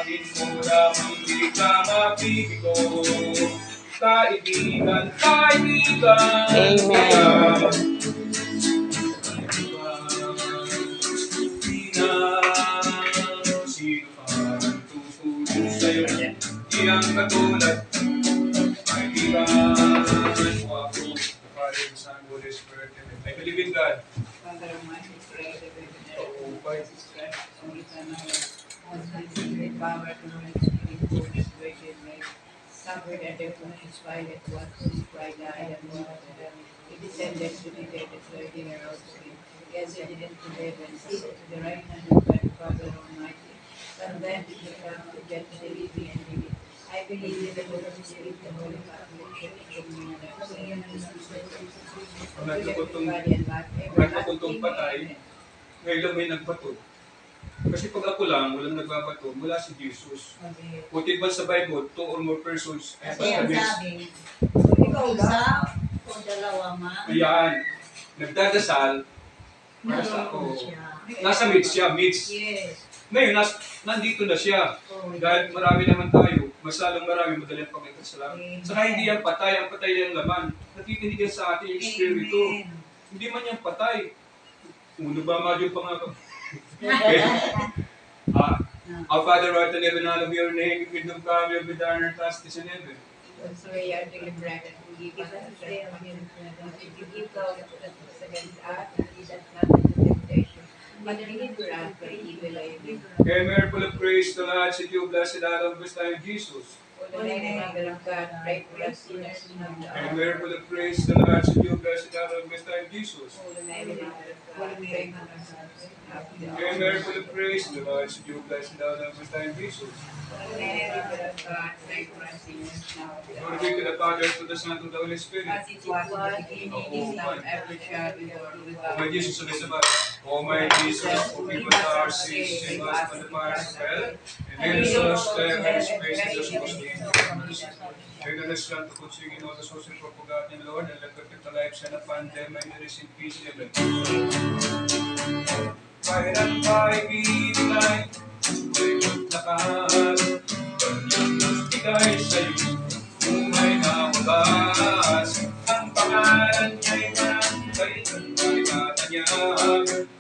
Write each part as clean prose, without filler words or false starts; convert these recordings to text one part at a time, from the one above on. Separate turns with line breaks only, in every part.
Tawagin mo lamang di ka mapibiko. Kaibigan, kaibigan.
Amen.
Sino ang tutulong sa'yo? Di ang katulad. Kaibigan, ako, the Father, the Son, Holy Spirit. I believe in God.
Father Almighty, creator of heaven and earth, Jesus Christ, only Son of God, was conceived with power to Holy Spirit, fullness, virgin made, suffered under Pontius Pilate, was crucified, died, and was buried. He descended to the dead, the third day arose again. He ascended into heaven, seated to the right hand of God, Father Almighty. From then he will come to judge the living and the dead. I believe in the Holy Spirit, the Holy Catholic Church, the communion of saints,
Ang nagpapuntong patay, ngayon lang may nagbato. Kasi pag ako lang, walang nagbabato, mula si Jesus. Puti ba sa Bible, 2 or more persons ay
Kasi ang
established.
sabi, isa o dalawa man,
Ayan, nagdadasal para sa ako. Nasa midst siya, midst.
yes.
Ngayon, nandito na siya.
Oh,
Dahil marami naman tayo, mas lalong marami, madali ang pagkakasalamat. Saka hindi yan patay, ang patay yung laman. Nakikinig yan sa atin yung Espiritu.
Amen.
Hindi man yan patay. Uno ba madyo pa nga ka? Okay? Our Father, who art in heaven, hallowed be your name. Your kingdom come, your will be done on earth as it is in heaven.
So we are deliberate and we give us the strength and we give those that against us and lead us not into temptation, but deliver us from evil. Amen.
Hail Mary, full of grace, the Lord is with you, blessed are thou amongst women, Jesus.
Holy Mary, Mother of God, pray for us sinners now and at the
Hail
hour
Mary, full of grace, the Lord is with you, blessed are thou amongst women, Jesus.
Holy Mary, Mother of God, pray for us sinners now and at the
Hail
hour
Mary, full of grace, the Lord is with you, blessed are thou amongst women, Jesus.
Holy Mary, Mother of God, pray for us sinners now and at the
Glory
hour
be to the Father, to the Son, to the Holy Spirit.
as it was in the beginning, is now, and ever shall be, world
O
without
my
end.
Jesus, sabay-sabay. O my Jesus, forgive us our sins, save us from the fires of hell, and lead us to the heavenly space in the most Take the restaurant to put singing all the social propaganda in Lord, and let perfect the lives and upon them, and there is in peace in heaven. Kahit ang paibigay, may maglakas, kanyang bigay sa'yo, umay na wagas. Ang pangalan niya'y manangkay, ang paligatan niya,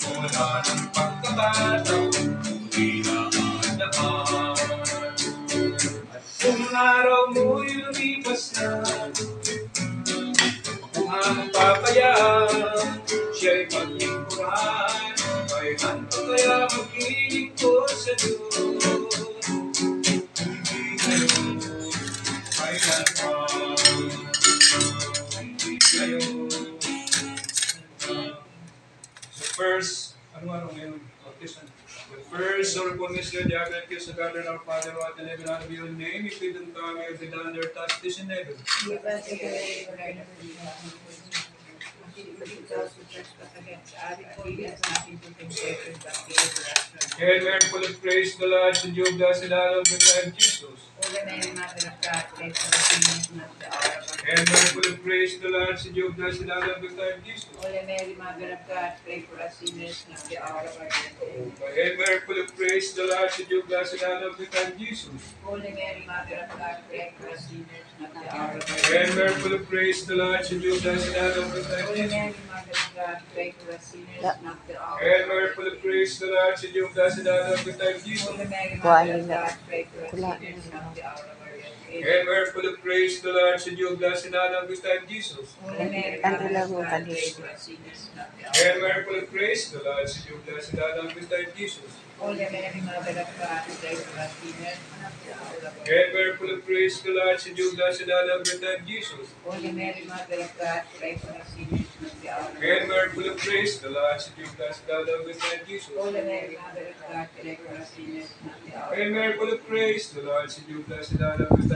wala ng pagkakataw, hindi na ang laman. Kung araw mo'y lumipas na, kung ang papayaan, siya'y maglingkuran, kailan pa kaya maglilingkod sa Diyos? Hindi ngayon, kailan pa, hindi ngayon. So first, ano ngayon? The first sorrowful mystery, the Advent kiss of God and our Father who art in heaven, hallowed be your name. Your kingdom come, your will be done on earth as it is in heaven.
Give us the day our bread of life, and forgive those who trespass against us, and lead us not into temptation, but deliver us from evil.
Hail Mary, full of grace, the Lord is with you, blessed are thou amongst women, Jesus.
Holy Mary, Mother of God, pray for us sinners, now at the hour of our
Hail
death.
Mary, full of grace, the Lord is with you, blessed are thou amongst women, Jesus.
Holy Mary, Mother of God, pray for us sinners, now at the hour of our death. Amen.
Hail Mary, full of grace, the Lord is with you, blessed are thou amongst women, Jesus.
Holy Mary, Mother of God, pray for us sinners, now at the hour of our
Hail
death.
Mary, full of grace, the Lord is with you, blessed are thou amongst women,
Holy
Jesus.
Mary, Mother of God, pray for us sinners, now at the hour of
Hail
our
Mary,
death.
full of grace, the Lord is with you, blessed are thou amongst women, Jesus.
Holy Mary,
Kuha
Mother of
nila.
God, pray for us
Kuha
sinners, now at the hour of our death.
Hail
Amen.
Mary, full of grace, the Lord is with you, blessed are thou amongst women, Jesus.
Holy Mary,
Ang
Mother
ilaw
of
mo
God,
kanina.
pray for us sinners, now at the hour
Hail
of our
Mary,
death.
full of grace, the Lord is with you, blessed are thou amongst women, Jesus.
Holy Mary, Mother of God, pray for us sinners, now at the hour of our
Hail
death.
Mary, full of grace, the Lord is with you, blessed are thou amongst women, Jesus.
Holy Mary, Mother of God, pray for us sinners, now at the hour of our
Hail
death.
Mary, full of grace, the Lord is with you, blessed are thou amongst women, Jesus.
Holy Mary, Mother of God, pray for us sinners, now at the hour of
Hail
our
Mary,
death.
full of grace, the Lord is with you, blessed are thou amongst